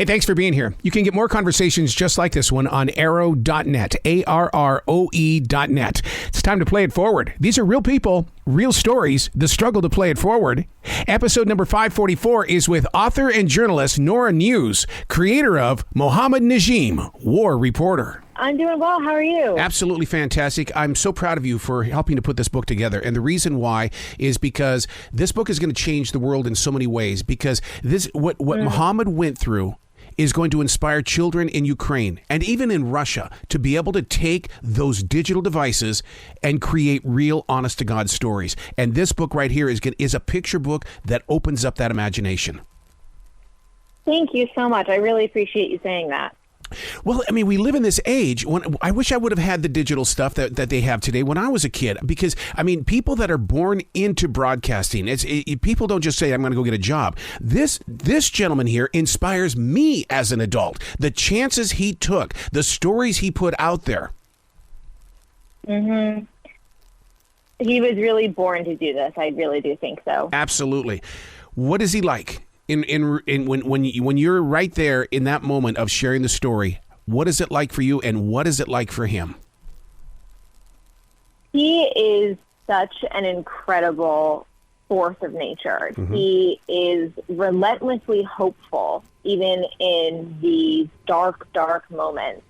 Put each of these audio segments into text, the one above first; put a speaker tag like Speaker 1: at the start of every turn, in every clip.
Speaker 1: Hey, thanks for being here. You can get more conversations just like this one on arrow.net, ARROE.net. It's time to play it forward. These are real people, real stories, the struggle to play it forward. Episode number 544 is with author and journalist Nora Nues, creator of Mohammed Najem, war reporter.
Speaker 2: I'm doing well. How are you?
Speaker 1: Absolutely fantastic. I'm so proud of you for helping to put this book together. And the reason why is because this book is going to change the world in so many ways. Because what Mohammed went through is going to inspire children in Ukraine and even in Russia to be able to take those digital devices and create real, honest-to-God stories. And this book right here is a picture book that opens up that imagination.
Speaker 2: Thank you so much. I really appreciate you saying that.
Speaker 1: Well, I mean, we live in this age when I wish I would have had the digital stuff that they have today when I was a kid, because, I mean, people that are born into broadcasting, people don't just say, I'm going to go get a job. This gentleman here inspires me as an adult. The chances he took, the stories he put out there.
Speaker 2: Mm-hmm. He was really born to do this. I really do think so.
Speaker 1: Absolutely. What is he like? When you're right there in that moment of sharing the story, what is it like for you and what is it like for him?
Speaker 2: He is such an incredible force of nature. Mm-hmm. He is relentlessly hopeful, even in these dark, dark moments.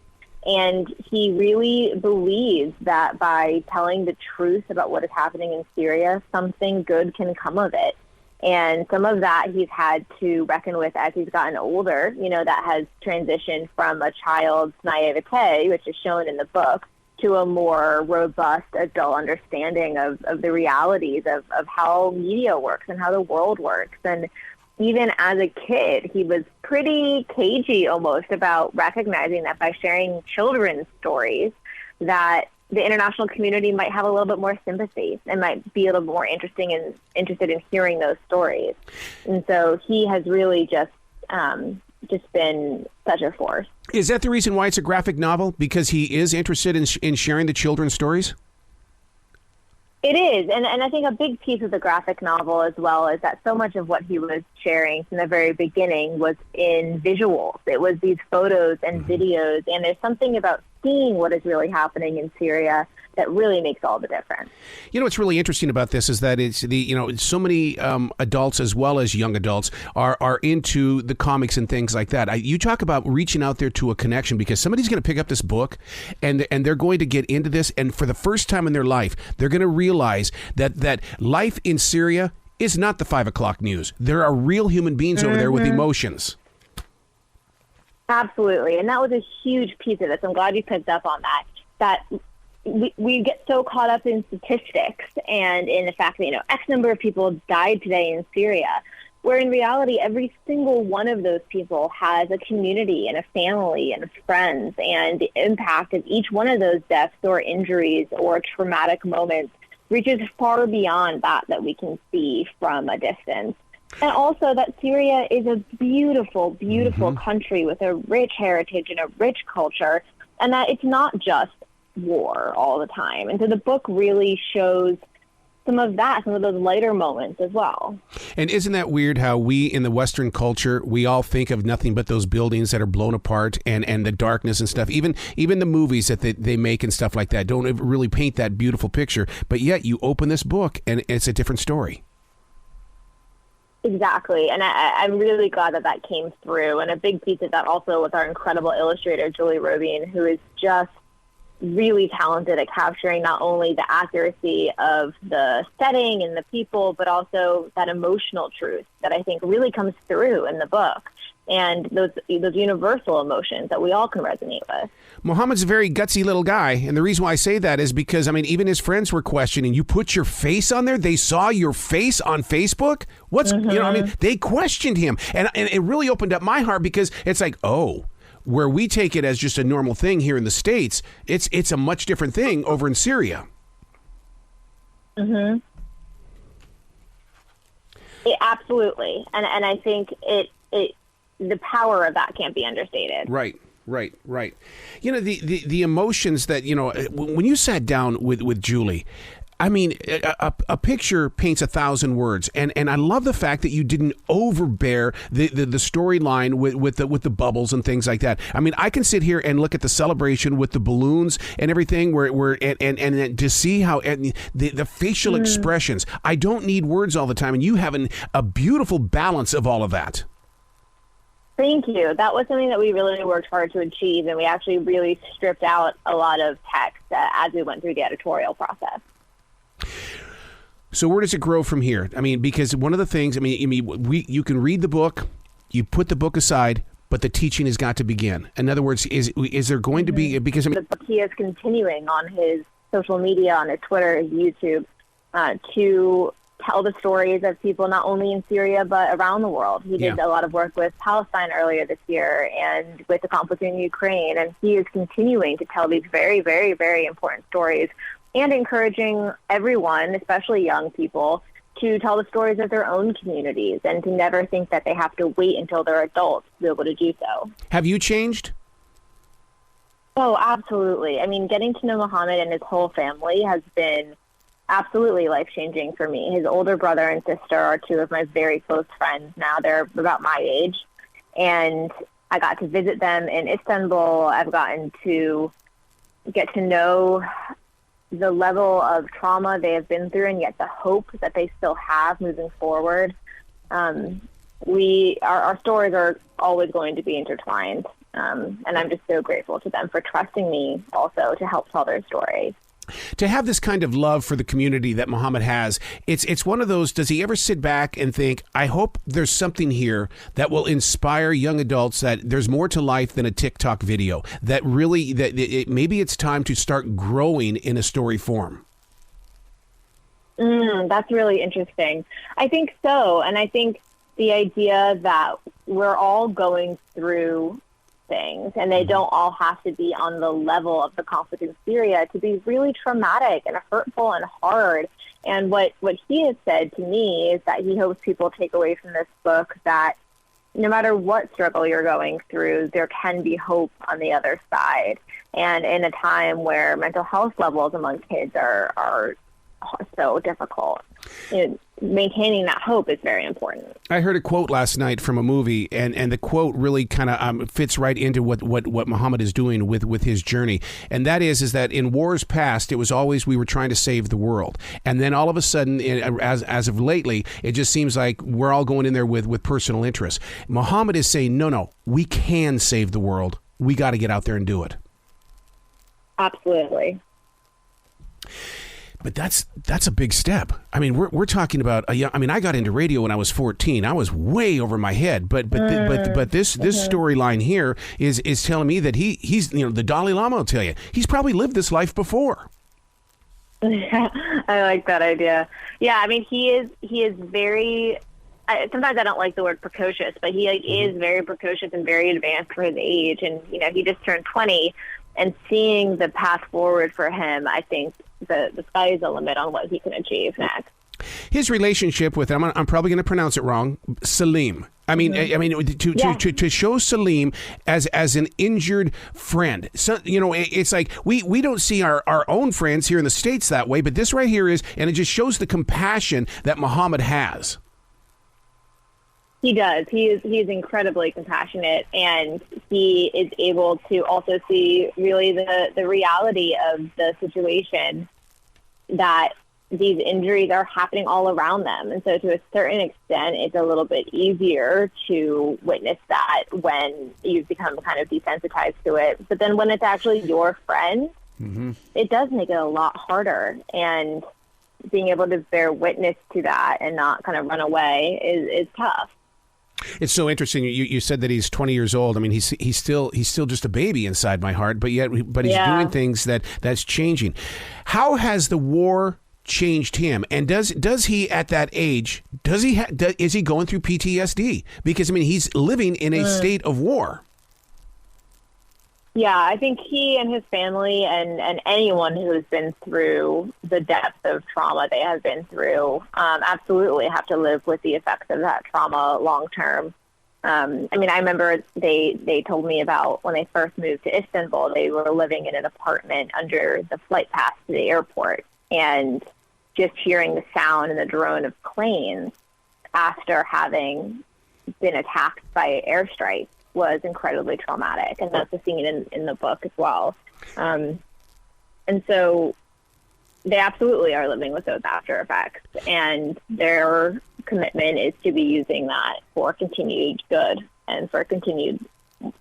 Speaker 2: And he really believes that by telling the truth about what is happening in Syria, something good can come of it. And some of that he's had to reckon with as he's gotten older, that has transitioned from a child's naivete, which is shown in the book, to a more robust adult understanding of the realities of how media works and how the world works. And even as a kid, he was pretty cagey almost about recognizing that by sharing children's stories, that the international community might have a little bit more sympathy and might be a little bit more interested in hearing those stories. And so he has really just been such a force.
Speaker 1: Is that the reason why it's a graphic novel? Because he is interested in sharing the children's stories?
Speaker 2: It is. And I think a big piece of the graphic novel as well is that so much of what he was sharing from the very beginning was in visuals. It was these photos and videos. And there's something about seeing what is really happening in Syria that really makes all the difference. What's
Speaker 1: really interesting about this is that it's so many adults as well as young adults are into the comics and things like that. You talk about reaching out there to a connection because somebody's going to pick up this book and they're going to get into this, and for the first time in their life, they're going to realize that life in Syria is not the 5 o'clock news. There are real human beings over there with emotions.
Speaker 2: Absolutely, and that was a huge piece of it. So I'm glad you picked up on that we get so caught up in statistics and in the fact that, X number of people died today in Syria, where in reality, every single one of those people has a community and a family and friends, and the impact of each one of those deaths or injuries or traumatic moments reaches far beyond that we can see from a distance. And also that Syria is a beautiful, beautiful country with a rich heritage and a rich culture, and that it's not just war all the time. And so the book really shows some of those lighter moments as well.
Speaker 1: And isn't that weird how we in the Western culture, we all think of nothing but those buildings that are blown apart and the darkness and stuff. Even the movies that they make and stuff like that don't really paint that beautiful picture. But yet you open this book and it's a different story.
Speaker 2: Exactly. And I'm really glad that came through. And a big piece of that also with our incredible illustrator, Julie Robien, who is just really talented at capturing not only the accuracy of the setting and the people, but also that emotional truth that I think really comes through in the book, and those universal emotions that we all can resonate with.
Speaker 1: Mohammed's a very gutsy little guy, and the reason why I say that is because, even his friends were questioning, you put your face on there? They saw your face on Facebook? They questioned him, and it really opened up my heart because it's like, oh, where we take it as just a normal thing here in the States, it's a much different thing over in Syria.
Speaker 2: Mm-hmm. Absolutely. And I think the power of that can't be understated.
Speaker 1: Right. The emotions that, when you sat down with Julie, I mean, a picture paints 1,000 words, and I love the fact that you didn't overbear the storyline with the bubbles and things like that. I mean, I can sit here and look at the celebration with the balloons and everything, and to see how the facial expressions. I don't need words all the time, and you have a beautiful balance of all of that.
Speaker 2: Thank you. That was something that we really worked hard to achieve, and we actually really stripped out a lot of text as we went through the editorial process.
Speaker 1: So where does it grow from here? I mean, because one of the things, you can read the book, you put the book aside, but the teaching has got to begin. In other words, is there going to be, because
Speaker 2: the book, he is continuing on his social media, on his Twitter, his YouTube, to tell the stories of people not only in Syria but around the world. He did a lot of work with Palestine earlier this year and with the conflict in Ukraine, and he is continuing to tell these very, very, very important stories and encouraging everyone, especially young people, to tell the stories of their own communities and to never think that they have to wait until they're adults to be able to do so.
Speaker 1: Have you changed?
Speaker 2: Oh, absolutely. I mean, getting to know Muhammad and his whole family has been absolutely life-changing for me. His older brother and sister are two of my very close friends now. They're about my age. And I got to visit them in Istanbul. I've gotten to get to know the level of trauma they have been through and yet the hope that they still have moving forward. Our stories are always going to be intertwined. And I'm just so grateful to them for trusting me also to help tell their stories.
Speaker 1: To have this kind of love for the community that Muhammad has, it's one of those, does he ever sit back and think, I hope there's something here that will inspire young adults that there's more to life than a TikTok video, that really, maybe it's time to start growing in a story form?
Speaker 2: That's really interesting. I think so. And I think the idea that we're all going through things, and they don't all have to be on the level of the conflict in Syria to be really traumatic and hurtful and hard. And what he has said to me is that he hopes people take away from this book that no matter what struggle you're going through, there can be hope on the other side. And in a time where mental health levels among kids are so difficult, maintaining that hope is very important.
Speaker 1: I heard a quote last night from a movie, and the quote really kind of fits right into what Muhammad is doing with his journey. And that is that in wars past, it was always we were trying to save the world. And then all of a sudden, as of lately, it just seems like we're all going in there with personal interests. Muhammad is saying, no, we can save the world. We got to get out there and do it.
Speaker 2: Absolutely.
Speaker 1: But that's a big step. I mean, we're talking about I got into radio when I was 14. I was way over my head. But this storyline here is telling me that he's the Dalai Lama will tell you he's probably lived this life before.
Speaker 2: Yeah, I like that idea. Yeah, I mean he is very. Sometimes I don't like the word precocious, but he is very precocious and very advanced for his age. And he just turned 20, and seeing the path forward for him, I think the sky is the limit on what he can achieve next. His
Speaker 1: relationship with, I'm probably going to pronounce it wrong, Salim. I mean, to show Salim as an injured friend. So, it's like we don't see our own friends here in the States that way, but this right here is, and it just shows the compassion that Muhammad has.
Speaker 2: He does. He is incredibly compassionate, and he is able to also see really the reality of the situation, that these injuries are happening all around them. And so to a certain extent, it's a little bit easier to witness that when you've become kind of desensitized to it. But then when it's actually your friend, it does make it a lot harder. And being able to bear witness to that and not kind of run away is tough.
Speaker 1: It's so interesting. You said that he's 20 years old. I mean, he's still just a baby inside my heart, but he's doing things that's changing. How has the war changed him? And does he at that age, is he going through PTSD? Because he's living in a state of war.
Speaker 2: Yeah, I think he and his family and anyone who has been through the depth of trauma they have been through absolutely have to live with the effects of that trauma long term. I remember they told me about when they first moved to Istanbul, they were living in an apartment under the flight path to the airport. And just hearing the sound and the drone of planes after having been attacked by airstrikes was incredibly traumatic. And that's a scene in the book as well. And so they absolutely are living with those after effects, and their commitment is to be using that for continued good and for continued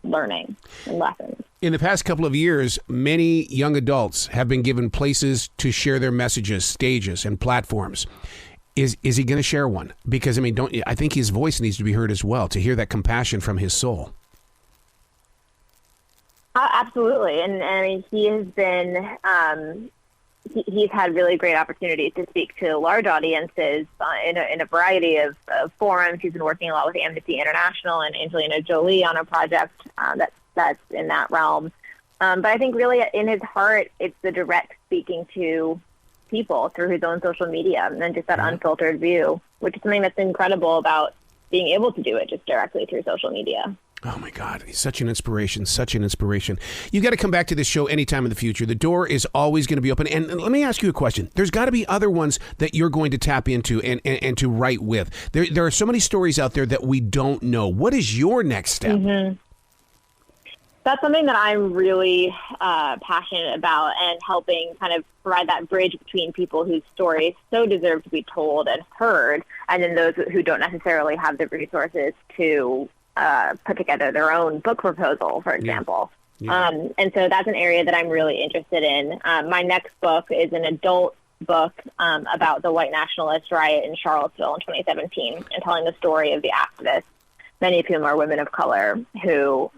Speaker 2: learning and lessons.
Speaker 1: In the past couple of years, many young adults have been given places to share their messages, stages, and platforms. Is he going to share one? Because, I mean, I think his voice needs to be heard as well, to hear that compassion from his soul.
Speaker 2: Absolutely. And I mean, he has been... he's had really great opportunities to speak to large audiences in a variety of forums. He's been working a lot with Amnesty International and Angelina Jolie on a project that's in that realm. But I think really in his heart, it's the direct speaking to people through his own social media and just that unfiltered view, which is something that's incredible about being able to do it just directly through social media.
Speaker 1: Oh, my God. He's such an inspiration, such an inspiration. You got to come back to this show anytime in the future. The door is always going to be open. And let me ask you a question. There's got to be other ones that you're going to tap into and to write with. There are so many stories out there that we don't know. What is your next step?
Speaker 2: Mm-hmm. That's something that I'm really passionate about, and helping kind of provide that bridge between people whose stories so deserve to be told and heard, and then those who don't necessarily have the resources to put together their own book proposal, for example. Yeah. Yeah. And so that's an area that I'm really interested in. My next book is an adult book about the white nationalist riot in Charlottesville in 2017, and telling the story of the activists, many of whom are women of color, who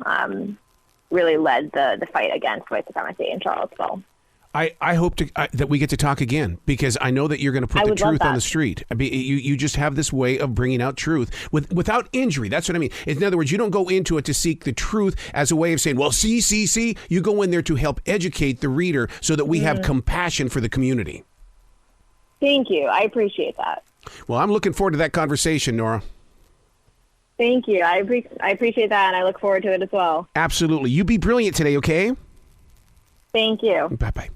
Speaker 2: really led the fight against white supremacy in Charlottesville.
Speaker 1: I hope that we get to talk again, because I know that you're going to put the truth on the street. I mean, you just have this way of bringing out truth without injury. That's what I mean. In other words, you don't go into it to seek the truth as a way of saying, well, see. You go in there to help educate the reader so that we have compassion for the community.
Speaker 2: Thank you. I appreciate that.
Speaker 1: Well, I'm looking forward to that conversation, Nora.
Speaker 2: Thank you. I appreciate that, and I look forward to it as well.
Speaker 1: Absolutely. You be brilliant today, okay?
Speaker 2: Thank you.
Speaker 1: Bye-bye.